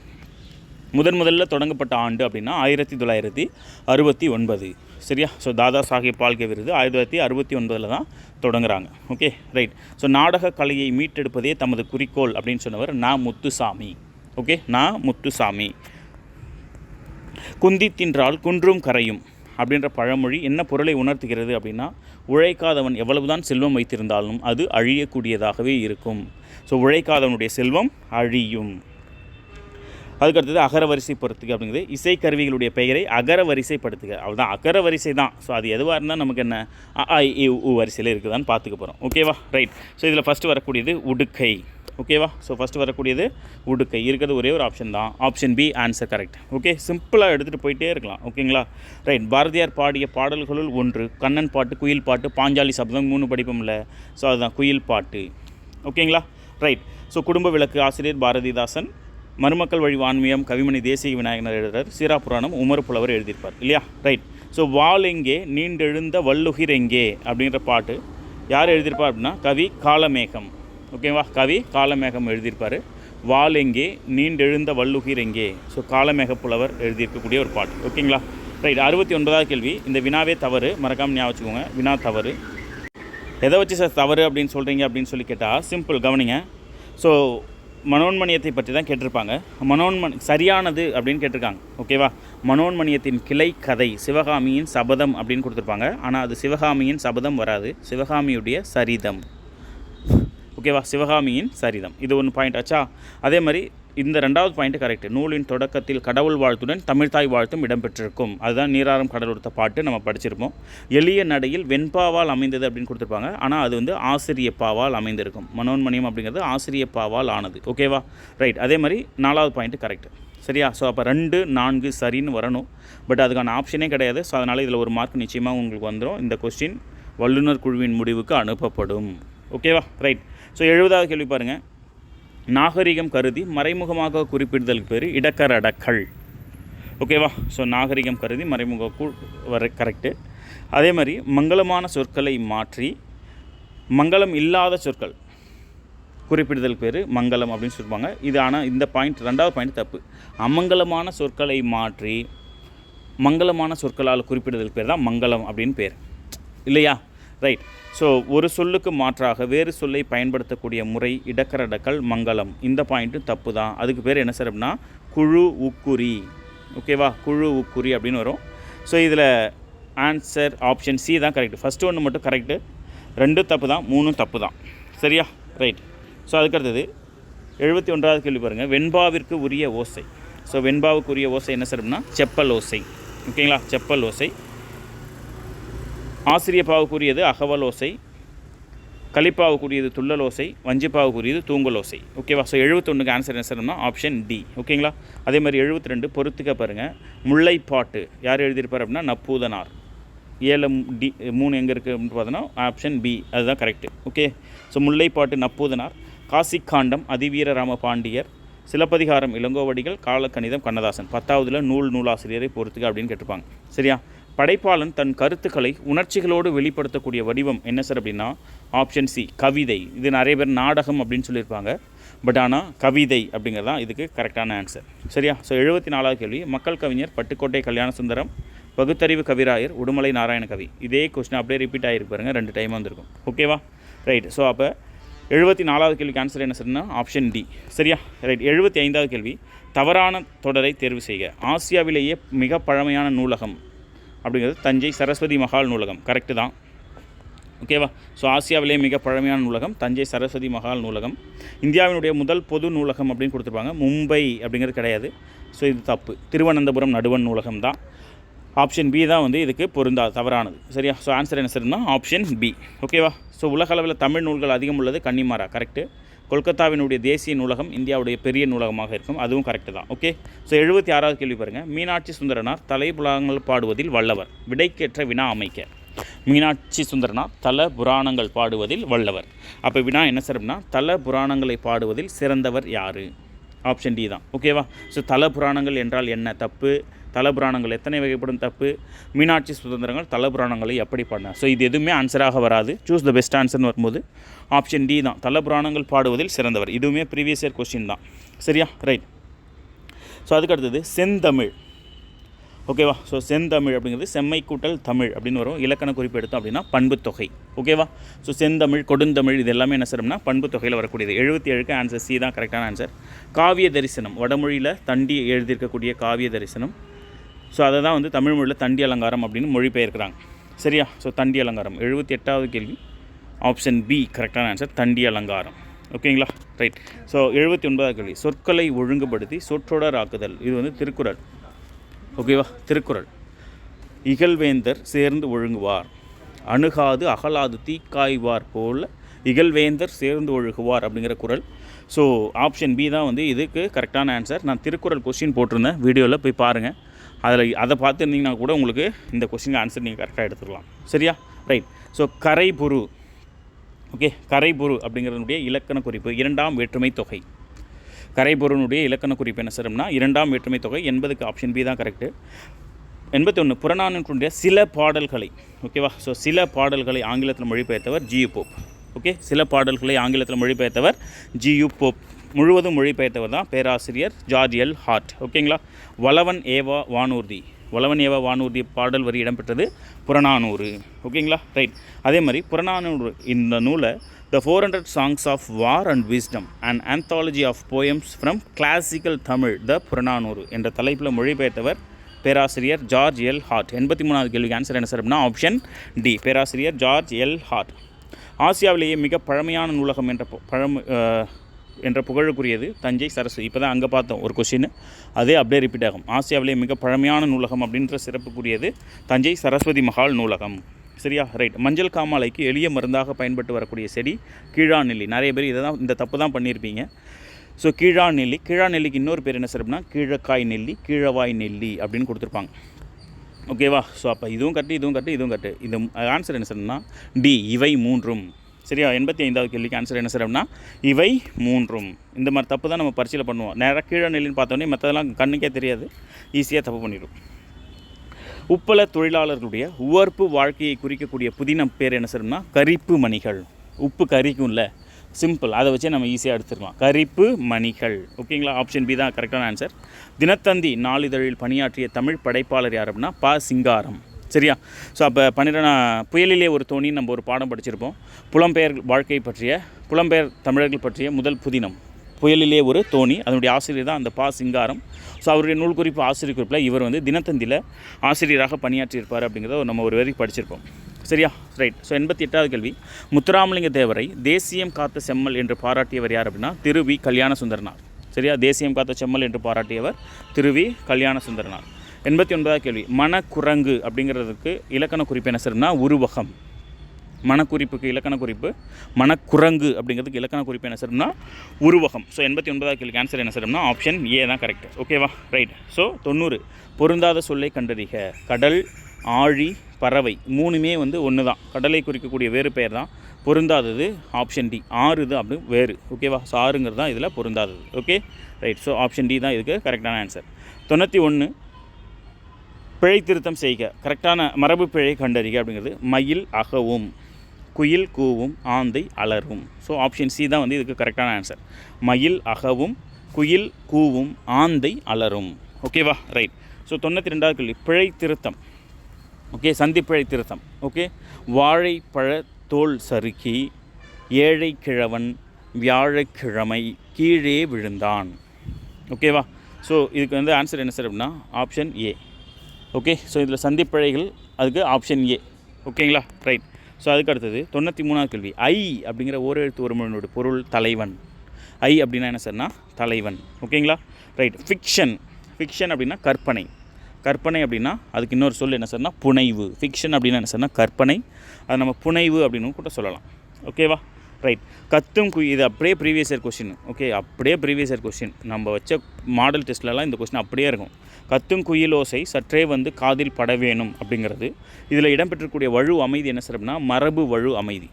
முதல்ல தொடங்கப்பட்ட ஆண்டு அப்படின்னா 1969. சரியா? ஸோ தாதா சாஹேப் பால்கே விருது 1969 தான் தொடங்குறாங்க. Okay, right. ஸோ நாடக கலையை மீட்டெடுப்பதே தமது குறிக்கோள் அப்படின்னு சொன்னவர் நா. முத்துசாமி. ஓகே, நா. முத்துசாமி. குந்தி தின்றால் குன்றும் கரையும் அப்படின்ற பழமொழி என்ன பொருளை உணர்த்துகிறது அப்படின்னா, உழைக்காதவன் எவ்வளவுதான் செல்வம் வைத்திருந்தாலும் அது அழியக்கூடியதாகவே இருக்கும். ஸோ உழைக்காதவனுடைய செல்வம் அழியும். அதுக்கடுத்தது அகரவரிசைப்படுத்துக அப்படிங்கிறது இசைக்கருவிகளுடைய பெயரை அகரவரிசைப்படுத்துக. அவ்வளோதான், அகரவரிசை தான். ஸோ அது எதுவாக இருந்தால் நமக்கு என்ன அ இ உ வரிசையில் இருக்குதான்னு பார்த்துக்க போகிறோம். ஓகேவா? ரைட். ஸோ இதில் ஃபஸ்ட்டு வரக்கூடியது உடுக்கை. ஓகேவா? ஸோ ஃபஸ்ட்டு வரக்கூடியது உடுக்கை. இருக்கிறது ஒரே ஒரு ஆப்ஷன் தான், option B answer correct. Okay, சிம்பிளாக எடுத்துகிட்டு போயிட்டே இருக்கலாம். ஓகேங்களா? ரைட். பாரதியார் பாடிய பாடல்களுள் ஒன்று கண்ணன் பாட்டு, குயில் பாட்டு, பாஞ்சாலி சபதம் 3 படிப்போம்ல. ஸோ அதுதான் குயில் பாட்டு. ஓகேங்களா? ரைட். ஸோ குடும்ப விளக்கு ஆசிரியர் பாரதிதாசன். மருமக்கள் வழி வான்மியம் கவிமணி தேசிய விநாயகனர் எழுதுறார். சீரா புராணம் உமர் புலவர் எழுதியிருப்பார் இல்லையா? ரைட். ஸோ வால் எங்கே நீண்டெழுந்த வல்லுகிர் எங்கே அப்படின்ற பாட்டு யார் எழுதியிருப்பார் அப்படின்னா கவி காலமேகம். ஓகேவா? கவி காலமேகம் எழுதியிருப்பார். வால் எங்கே நீண்டெழுந்த வல்லுகிர் எங்கே. ஸோ காலமேக புலவர் எழுதியிருக்கக்கூடிய ஒரு பாட்டு. ஓகேங்களா? ரைட். 69வது கேள்வி, இந்த வினாவே தவறு, மறக்காமல் ஞாபகம் வச்சுக்கோங்க. வினா தவறு. எதை வச்சு சார் தவறு அப்படின்னு சொல்கிறீங்க அப்படின்னு சொல்லி கேட்டால் சிம்பிள், கவனிங்க. ஸோ மனோன்மணியத்தை பற்றி தான் கேட்டிருப்பாங்க. சரியானது அப்படின்னு கேட்டிருக்காங்க. ஓகேவா? மனோன்மணியத்தின் கிளை கதை சிவகாமியின் சபதம் அப்படின்னு கொடுத்துருப்பாங்க. ஆனால் அது சிவகாமியின் சபதம் வராது, சிவகாமியுடைய சரிதம். ஓகேவா? சிவகாமியின் சரிதம். இது ஒன்று பாயிண்ட் ஆச்சா? அதே மாதிரி இந்த 2வது பாயிண்ட் கரெக்ட். நூலின் தொடக்கத்தில் கடவுள் வாழ்த்துடன் தமிழ்தாய் வாழ்த்தும் இடம்பெற்றிருக்கும். அதுதான் நீராறும் கடலொடுத்த பாட்டு நம்ம படிச்சிருப்போம். எளிய நடையில் வெண்பாவால் அமைந்தது அப்படின்னு கொடுத்துருப்பாங்க. ஆனால் அது வந்து ஆசிரியப்பாவால் அமைந்திருக்கும். மனோன்மணியம் அப்படிங்கிறது ஆசிரியப்பாவால் ஆனது. ஓகேவா? ரைட். அதே மாதிரி 4வது பாயிண்ட் கரெக்ட். சரியா? ஸோ அப்போ 2, 4 சரின்னு வரணும். பட் அதுக்கான ஆப்ஷனே கிடையாது. ஸோ அதனால் இதில் ஒரு மார்க் நிச்சயமாக உங்களுக்கு வந்துடும். இந்த கொஸ்டின் வல்லுநர் குழுவின் முடிவுக்கு அனுப்பப்படும். ஓகேவா? ரைட். ஸோ 70வது கேள்வி பாருங்கள். நாகரிகம் கருதி மறைமுகமாக குறிப்பிடுதலுக்கு பேர் இடக்கரடக்கள். ஓகேவா? ஸோ நாகரிகம் கருதி மறைமுக வர கரெக்டு. அதே மாதிரி மங்களமான சொற்களை மாற்றி மங்களம் இல்லாத சொற்கள் குறிப்பிடுதலுக்கு பேர் மங்களம் அப்படின்னு சொல்லுவாங்க. இது ஆனால் இந்த பாயிண்ட் 2வது பாயிண்ட் தப்பு. அமங்கலமான சொற்களை மாற்றி மங்களமான சொற்களால் குறிப்பிடுதலுக்கு பேர் தான் மங்களம் அப்படின்னு பேர் இல்லையா? ரைட். ஸோ ஒரு சொல்லுக்கு மாற்றாக வேறு சொல்லை பயன்படுத்தக்கூடிய முறை இடக்கரடக்கல் மங்களம். இந்த பாயிண்ட்டும் தப்பு தான். அதுக்கு பேர் என்ன சார் அப்படின்னா குழு உக்குறி. ஓகேவா? குழு உக்குறி அப்படின்னு வரும். ஸோ இதில் ஆன்சர் ஆப்ஷன் சி தான் கரெக்ட். ஃபஸ்ட்டு ஒன்று மட்டும் கரெக்டு, 2 தப்பு தான், 3 தப்பு தான். சரியா? ரைட். ஸோ அதுக்கடுத்தது 71வது கேள்வி பாருங்கள். வெண்பாவிற்கு உரிய ஓசை. ஸோ வெண்பாவுக்கு உரிய ஓசை என்ன சார் அப்படின்னா செப்பல் ஓசை. ஓகேங்களா? செப்பல் ஓசை. ஆசிரியப்பாவுக்குரியது அகவல் ஓசை, கலிப்பாவுக்குரியது துள்ளல் ஓசை, வஞ்சிப்பாவுக்குரியது தூங்கல் ஓசை. ஓகேவா? ஸோ 71க்கு ஆன்சர் என்ன சார்னா ஆப்ஷன் டி. ஓகேங்களா? அதே மாதிரி 72 பொறுத்துக்க பாருங்கள். முல்லைப்பாட்டு யார் எழுதியிருப்பார் அப்படின்னா நப்பூதனார். 7 டி 3 எங்கே இருக்குது அப்படின்னு பார்த்தோன்னா ஆப்ஷன் பி, அதுதான் கரெக்டு. ஓகே. ஸோ முல்லைப்பாட்டு நப்பூதனார். காசிக்காண்டம் அதிவீரராம பாண்டியர். சிலப்பதிகாரம் இளங்கோவடிகள். காலக்கணிதம் கண்ணதாசன். 10வதுல நூலாசிரியரை பொறுத்துக்க அப்படின்னு கேட்டிருப்பாங்க. சரியா? படைப்பாளன் தன் கருத்துக்களை உணர்ச்சிகளோடு வெளிப்படுத்தக்கூடிய வடிவம் என்ன சார் அப்படின்னா ஆப்ஷன் சி கவிதை. இது நிறைய பேர் நாடகம் அப்படின்னு சொல்லியிருப்பாங்க. பட் ஆனால் கவிதை அப்படிங்கிறது தான் இதுக்கு கரெக்டான ஆன்சர். சரியா? ஸோ 74வது கேள்வி. மக்கள் கவிஞர் பட்டுக்கோட்டை கல்யாண சுந்தரம், பகுத்தறிவு கவிராயர், உடுமலை நாராயண கவி. இதே கொஸ்டின் அப்படியே ரிப்பீட் ஆகிருக்கு பாருங்கள், 2 டைம் வந்திருக்கும். ஓகேவா? ரைட். ஸோ அப்போ 74வது கேள்விக்கு ஆன்சர் என்ன சார்னா ஆப்ஷன் டி. சரியா? ரைட். 75வது கேள்வி. தவறான தொடரை தேர்வு செய்க. ஆசியாவிலேயே மிக பழமையான நூலகம் அப்படிங்கிறது தஞ்சை சரஸ்வதி மகால் நூலகம். கரெக்டு தான். ஓகேவா? ஸோ ஆசியாவிலே மிக பழமையான நூலகம் தஞ்சை சரஸ்வதி மகால் நூலகம். இந்தியாவினுடைய முதல் பொது நூலகம் அப்படின்னு கொடுத்துருப்பாங்க. மும்பை அப்படிங்கிறது கிடையாது. ஸோ இது தப்பு. திருவனந்தபுரம் நடுவண் நூலகம் தான். ஆப்ஷன் பி தான் வந்து இதுக்கு பொருந்தாது, தவறானது. சரியா? ஸோ ஆன்சர் என்ன சார்னா ஆப்ஷன் பி. ஓகேவா? ஸோ உலக அளவில் தமிழ் நூல்கள் அதிகம் உள்ளது கன்னிமாரா. கரெக்டு. கொல்கத்தாவினுடைய தேசிய நூலகம் இந்தியாவுடைய பெரிய நூலகமாக இருக்கும், அதுவும் கரெக்டு தான். ஓகே. ஸோ 76வது கேள்வி பாருங்கள். மீனாட்சி சுந்தரனார் தலைப்புராணங்கள் பாடுவதில் வல்லவர், விடைக்கேற்ற வினா அமைக்க. மீனாட்சி சுந்தரனார் தல புராணங்கள் பாடுவதில் வல்லவர். அப்போ வினா என்ன சார் அப்படின்னா, தல புராணங்களை பாடுவதில் சிறந்தவர் யார்? ஆப்ஷன் டி தான். ஓகேவா? ஸோ தல புராணங்கள் என்றால் என்ன? தப்பு. தல புராணங்கள் எத்தனை வகைப்படும்? தப்பு. மீனாட்சி சுதந்திரங்கள் தல புராணங்களை எப்படி பாடினார்? ஸோ இது எதுவுமே ஆன்சராக வராது. சூஸ் த பெஸ்ட் ஆன்சர்னு வரும்போது ஆப்ஷன் டி தான், தல புராணங்கள் பாடுவதில் சிறந்தவர். இதுவுமே ப்ரீவியஸ் இயர் கொஸ்டின் தான். சரியா? ரைட். ஸோ அதுக்கு அடுத்தது செந்தமிழ். ஓகேவா? ஸோ செந்தமிழ் அப்படிங்கிறது செம்மை கூட்டல் தமிழ் அப்படின்னு வரும். இலக்கண குறிப்பு எடுத்தோம் அப்படின்னா பண்பு தொகை. ஓகேவா? ஸோ செந்தமிழ், கொடுந்தமிழ் இது எல்லாமே என்ன சார்னா பண்பு தொகையில் வரக்கூடியது. 77க்கு ஆன்சர் சி தான் கரெக்டான ஆன்சர். காவிய தரிசனம், வடமொழியில் தண்டி எழுதியிருக்கக்கூடிய காவிய தரிசனம். ஸோ அதை தான் வந்து தமிழ் மொழியில் தண்டி அலங்காரம் அப்படின்னு மொழிபெயர்க்கிறாங்க. சரியா? ஸோ தண்டி அலங்காரம் 78வது கேள்வி, ஆப்ஷன் பி கரெக்டான ஆன்சர், தண்டி அலங்காரம். ஓகேங்களா? ரைட். ஸோ 79வது கேள்வி, சொற்களை ஒழுங்குபடுத்தி சொற்றொடர் ஆக்குதல். இது வந்து திருக்குறள். ஓகேவா? திருக்குறள். இகழ்வேந்தர் சேர்ந்து ஒழுங்குவார், அணுகாது அகலாது தீக்காய்வார் போல் இகழ்வேந்தர் சேர்ந்து ஒழுகுவார் அப்படிங்கிற குறள். ஸோ ஆப்ஷன் பி தான் வந்து இதுக்கு கரெக்டான ஆன்சர். நான் திருக்குறள் கொஸ்டின் போட்டிருந்தேன், வீடியோவில் போய் பாருங்கள். அதை பார்த்துருந்தீங்கன்னா கூட உங்களுக்கு இந்த கொஸ்டினுக்கு ஆன்சர் நீங்கள் கரெக்டாக எடுத்துக்கலாம். சரியா? ரைட். ஸோ கரைபுரு. ஓகே, கரைபுரு அப்படிங்கிறதுனுடைய இலக்கண குறிப்பு இரண்டாம் வேற்றுமை தொகை. கரைபொருனுடைய இலக்கண குறிப்பு என்ன சார்னா இரண்டாம் வேற்றுமை தொகை. 80க்கு ஆப்ஷன் பி தான் கரெக்டு. 81 புறநானூற்றுடைய சில பாடல்களை. ஓகேவா? ஸோ சில பாடல்களை ஆங்கிலத்தில் மொழிபெயர்த்தவர் ஜியு போப். ஓகே, சில பாடல்களை ஆங்கிலத்தில் மொழிபெயர்த்தவர் ஜியு போப். முழுவதும் மொழிபெயர்த்தவர் தான் பேராசிரியர் ஜார்ஜ் எல் ஹார்ட். ஓகேங்களா? வளவன் ஏவா வானூர்தி, வளவன் ஏவா வானூர்தி பாடல் வரி இடம்பெற்றது புறநானூறு. ஓகேங்களா? ரைட். அதே மாதிரி புறநானூறு இந்த நூலை த 400 Songs of War and Wisdom, an anthology of poems from classical Tamil, த புறநானூறு என்ற தலைப்பில் மொழிபெயர்த்தவர் பேராசிரியர் ஜார்ஜ் எல் ஹார்ட். 83வது கேள்விக்கு ஆன்சர் என்ன சார் அப்படின்னா ஆப்ஷன் டி, பேராசிரியர் ஜார்ஜ் எல் ஹார்ட். ஆசியாவிலேயே மிக பழமையான நூலகம் என்ற புகழுக்குரியது தஞ்சை சரஸ்வதி. இப்போ தான் அங்கே பார்த்தோம் ஒரு கொஸ்டின், அதே அப்படியே ரிப்பீட் ஆகும். ஆசியாவிலேயே மிக பழமையான நூலகம் அப்படின்ற சிறப்புக்குரியது தஞ்சை சரஸ்வதி மஹால் நூலகம். சரியா? ரைட். மஞ்சள் காமாலைக்கு எளிய மருந்தாக பயன்பட்டு வரக்கூடிய செடி கீழாநெல்லி. நிறைய பேர் இதை தான் இந்த தப்பு தான் பண்ணியிருப்பீங்க. ஸோ கீழாநெல்லி, கீழாநெல்லிக்கு இன்னொரு பேர் என்ன சார் அப்படின்னா கீழக்காய் நெல்லி, கீழவாய் நெல்லி அப்படின்னு கொடுத்துருப்பாங்க. ஓகேவா? ஸோ அப்போ இதுவும் கட்டு, இதுவும் கட்டு, இதுவும் கட்டு. இந்த ஆன்சர் என்ன சார்னா டி, இவை மூன்றும். சரியா? 85வது கேள்விக்கு ஆன்சர் என்ன சார் அப்படின்னா இவை மூன்றும். இந்த மாதிரி தப்பு தான் நம்ம பரிசீலனை பண்ணுவோம். நேராக கீழே நெல்லின்னு பார்த்தோன்னே மற்றதெல்லாம் கண்ணுக்கே தெரியாது, ஈஸியாக தப்பு பண்ணிடும். உப்பள தொழிலாளர்களுடைய உவர்ப்பு வாழ்க்கையை குறிக்கக்கூடிய புதின பேர் என்ன சார்னா கரிப்பு மணிகள். உப்பு கரிக்கும்ல, சிம்பிள், அதை வச்சே நம்ம ஈஸியாக எடுத்துக்கலாம். கரிப்பு மணிகள். ஓகேங்களா? ஆப்ஷன் பி தான் கரெக்டான ஆன்சர். தினத்தந்தி நாளிதழில் பணியாற்றிய தமிழ் படைப்பாளர் யார் அப்படின்னா ப. சிங்காரம். சரியா? ஸோ அப்போ புயலிலே ஒரு தோணின்னு நம்ம ஒரு பாடம் படிச்சிருப்போம். புலம்பெயர் வாழ்க்கை பற்றிய, புலம்பெயர் தமிழர்கள் பற்றிய முதல் புதினம் புயலிலே ஒரு தோணி. அதனுடைய ஆசிரியர் தான் அந்த ப. சிங்காரம். ஸோ அவருடைய நூல் குறிப்பு ஆசிரியர் குறிப்பில் இவர் வந்து தினத்தந்தியில் ஆசிரியராக பணியாற்றியிருப்பார் அப்படிங்கிறத நம்ம ஒரு வரைக்கும் படிச்சிருப்போம். சரியா? ரைட். ஸோ 88வது கேள்வி, முத்துராமலிங்க தேவரை தேசியம் காத்த செம்மல் என்று பாராட்டியவர் யார் அப்படின்னா திரு வி. கல்யாண சுந்தரனார். சரியா? தேசியம் காத்த செம்மல் என்று பாராட்டியவர் திரு வி. கல்யாண சுந்தரனார். 89வது கேள்வி, மனக்குரங்கு அப்படிங்கிறதுக்கு இலக்கண குறிப்பு என்ன சார்னா உருவகம். மனக்குறிப்புக்கு இலக்கண குறிப்பு மனக்குரங்கு அப்படிங்கிறதுக்கு இலக்கண குறிப்பு என்ன சார்னா உருவகம். ஸோ 89வது கேள்விக்கு ஆன்சர் என்ன சார்னா ஆப்ஷன் ஏ தான் கரெக்ட். ஓகேவா? ரைட். ஸோ 90 பொருந்தாத சொல்லை கண்டறிக. கடல், ஆழி, பறவை மூணுமே வந்து ஒன்று தான், கடலை குறிக்கக்கூடிய வேறு பெயர் தான். பொருந்தாதது ஆப்ஷன் டி, ஆறு தான் அப்படி வேறு. ஓகேவா? ஸோ ஆறுங்கிறது தான் இதில் பொருந்தாதது. Okay, right. So option D தான் இதுக்கு கரெக்டான ஆன்சர். 91 பிழை திருத்தம் செய்க. கரெக்டான மரபு பிழை கண்டறிக அப்படிங்கிறது மயில் அகவும், குயில் கூவும், ஆந்தை அலரும். ஸோ ஆப்ஷன் சி தான் வந்து இதுக்கு கரெக்டான ஆன்சர். மயில் அகவும், குயில் கூவும், ஆந்தை அலரும். ஓகேவா? ரைட். ஸோ 92வது கேள்வி, பிழை திருத்தம். ஓகே, சந்தி பிழை திருத்தம். ஓகே, வாழைப்பழ தோல் சறுக்கி ஏழை கிழவன் வியாழக்கிழமை கீழே விழுந்தான். ஓகேவா? ஸோ இதுக்கு வந்து ஆன்சர் என்ன சார் அப்படின்னா ஆப்ஷன் ஏ. ஓகே, ஸோ இதில் சந்திப்பிழைகள் அதுக்கு ஆப்ஷன் ஏ. ஓகேங்களா? ரைட். ஸோ அதுக்கு அடுத்தது 93வது கேள்வி, ஐ அப்படிங்கிற ஓரெழுத்து ஒரு மொழியோட பொருள் தலைவன். ஐ அப்படின்னா என்ன சார்னா தலைவன். ஓகேங்களா? ரைட். ஃபிக்ஷன். ஃபிக்ஷன் அப்படின்னா கற்பனை. கற்பனை அப்படின்னா அதுக்கு இன்னொரு சொல் என்ன சார்னா புனைவு. ஃபிக்ஷன் அப்படின்னா என்ன சார்னா கற்பனை, அது நம்ம புனைவு அப்படின்னு கூட சொல்லலாம். ஓகேவா? ரைட். கத்தும் குயில் இது அப்படியே ப்ரீவியஸ் இயர் கொஷின். ஓகே, அப்படியே ப்ரீவியஸ் இயர் கொஷின். நம்ம வச்ச மாடல் டெஸ்ட்லலாம் இந்த கொஷின் அப்படியே இருக்கும். கத்தும் குயிலோசை சற்றே வந்து காதில் பட வேணும் அப்படிங்கிறது. இதில் இடம்பெற்றக்கூடிய வழு அமைதி என்ன சார் அப்படின்னா மரபு வழு அமைதி.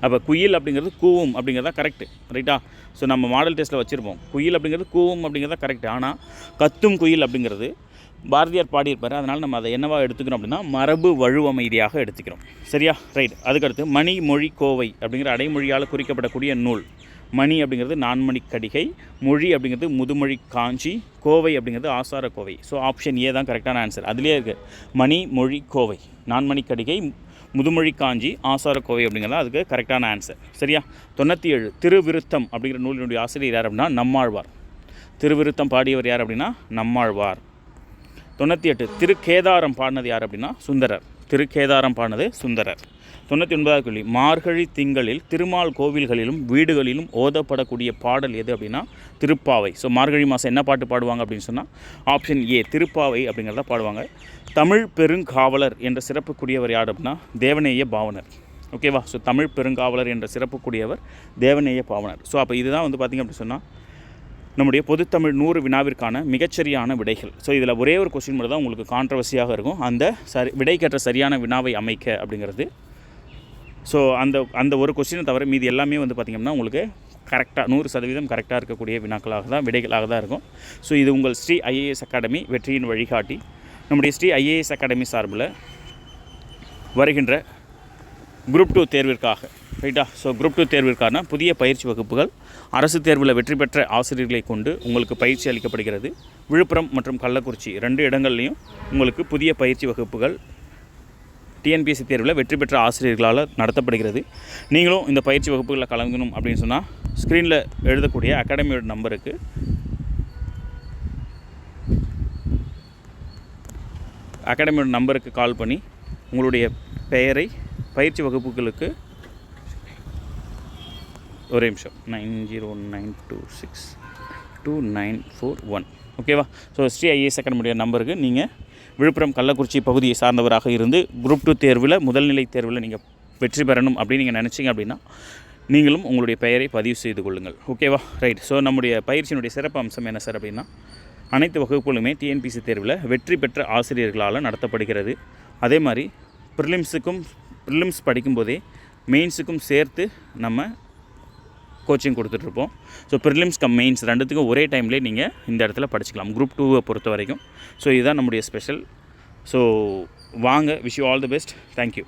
அப்போ குயில் அப்படிங்கிறது கூவும் அப்படிங்கிறதா கரெக்டு, ரைட்டா? ஸோ நம்ம மாடல் டெஸ்ட்டில் வச்சுருப்போம் குயில் அப்படிங்கிறது கூவும் அப்படிங்கிறதா கரெக்டு. ஆனால் கத்தும் குயில் அப்படிங்கிறது பாரதியார் பாடியிருப்பார். அதனால் நம்ம அதை என்னவா எடுத்துக்கிறோம் அப்படின்னா மரபு வழுவமைதியாக எடுத்துக்கிறோம். சரியா? ரைட். அதுக்கடுத்து மணி மொழி கோவை அப்படிங்கிற அடைமொழியால் குறிக்கப்படக்கூடிய நூல். மணி அப்படிங்கிறது நான்மணி கடிகை, மொழி அப்படிங்கிறது முதுமொழி காஞ்சி, கோவை அப்படிங்கிறது ஆசார கோவை. ஸோ ஆப்ஷன் ஏ தான் கரெக்டான ஆன்சர். அதுலேயே இருக்குது மணி மொழி கோவை, நான்மணி கடிகை, முதுமொழி காஞ்சி, ஆசார கோவை அப்படிங்கிறது அதுக்கு கரெக்டான ஆன்சர். சரியா? 97 திருவிருத்தம் அப்படிங்கிற நூலினுடைய ஆசிரியர் யார் அப்படின்னா நம்மாழ்வார். திருவிருத்தம் பாடியவர் யார் அப்படின்னா நம்மாழ்வார். 98 திருக்கேதாரம் பாடினது யார் அப்படின்னா சுந்தரர். திருக்கேதாரம் பாடினது சுந்தரர். 99வது கேள்வி மார்கழி திங்களில் திருமால் கோவில்களிலும் வீடுகளிலும் ஓதப்படக்கூடிய பாடல் எது அப்படின்னா திருப்பாவை. ஸோ மார்கழி மாதம் என்ன பாட்டு பாடுவாங்க அப்படின்னு சொன்னால் ஆப்ஷன் ஏ திருப்பாவை அப்படிங்கிறத பாடுவாங்க. தமிழ் பெருங்காவலர் என்ற சிறப்புக்குரியவர் யார் அப்படின்னா தேவநேய பாவனர். ஓகேவா? ஸோ தமிழ் பெருங்காவலர் என்ற சிறப்புக்குரியவர் தேவநேய பாவனர். ஸோ அப்போ இதுதான் வந்து பார்த்திங்க அப்படின்னு சொன்னால் நம்முடைய பொதுத்தமிழ் 100 வினாவிற்கான மிகச்சரியான விடைகள். ஸோ இதில் ஒரே ஒரு கொஸ்டின் மட்டும் தான் உங்களுக்கு கான்ட்ரவர்சியாக இருக்கும், அந்த விடைக்கற்ற சரியான வினாவை அமைக்க அப்படிங்கிறது. ஸோ அந்த ஒரு கொஸ்டினை தவிர மீதி எல்லாமே வந்து பார்த்திங்கன்னா உங்களுக்கு கரெக்டாக 100% கரெக்டாக இருக்கக்கூடிய வினாக்களாக தான் விடைகளாக தான் இருக்கும். ஸோ இது உங்கள் ஸ்ரீ ஐஏஎஸ் அகாடமி வெற்றியின் வழிகாட்டி. நம்முடைய ஸ்ரீ ஐஏஎஸ் அகாடமி சார்பில் வருகின்ற குரூப் 2 தேர்விற்காக, ரைட்டா? ஸோ குரூப் 2 தேர்விற்கான புதிய பயிற்சி வகுப்புகள் அரசு தேர்வில் வெற்றி பெற்ற ஆசிரியர்களை கொண்டு உங்களுக்கு பயிற்சி அளிக்கப்படுகிறது. விழுப்புரம் மற்றும் கள்ளக்குறிச்சி 2 இடங்கள்லையும் உங்களுக்கு புதிய பயிற்சி வகுப்புகள் டிஎன்பிஎஸ்சி தேர்வில் வெற்றி பெற்ற ஆசிரியர்களால் நடத்தப்படுகிறது. நீங்களும் இந்த பயிற்சி வகுப்புகளில் கலந்துக்கணும் அப்படின்னு சொன்னால் ஸ்க்ரீனில் எழுதக்கூடிய அகாடமியோட நம்பருக்கு கால் பண்ணி உங்களுடைய பெயரை பயிற்சி வகுப்புகளுக்கு ஒரே நிமிஷம் 9092629441 ஓகேவா? ஸோ ஸ்ரீ ஐஏஎஸ் அகாடமியுடைய நம்பருக்கு நீங்கள் விழுப்புரம் கள்ளக்குறிச்சி பகுதியை சார்ந்தவராக இருந்து குரூப் 2 தேர்வில் முதல்நிலை தேர்வில் நீங்கள் வெற்றி பெறணும் அப்படின்னு நீங்கள் நினச்சிங்க அப்படின்னா நீங்களும் உங்களுடைய பெயரை பதிவு செய்து கொள்ளுங்கள். ஓகேவா? ரைட். ஸோ நம்முடைய பயிற்சியினுடைய சிறப்பு அம்சம் என்ன சார் அப்படின்னா அனைத்து வகுப்புகளுமே டிஎன்பிஎஸ்சி தேர்வில் வெற்றி பெற்ற ஆசிரியர்களால் நடத்தப்படுகிறது. அதே மாதிரி ப்ரிலிம்ஸ் படிக்கும்போதே மெயின்ஸுக்கும் சேர்த்து நம்ம கோச்சிங் கொடுத்துட்ருப்போம். ஸோ ப்ரிலிம்ஸ் கம் மெயின்ஸ் ரெண்டுத்துக்கும் ஒரே டைம்லேயே நீங்கள் இந்த இடத்துல படிச்சுக்கலாம் குரூப் 2 பொறுத்த வரைக்கும். ஸோ இதுதான் நம்முடைய ஸ்பெஷல். ஸோ வாங்க, wish you all the best. Thank you.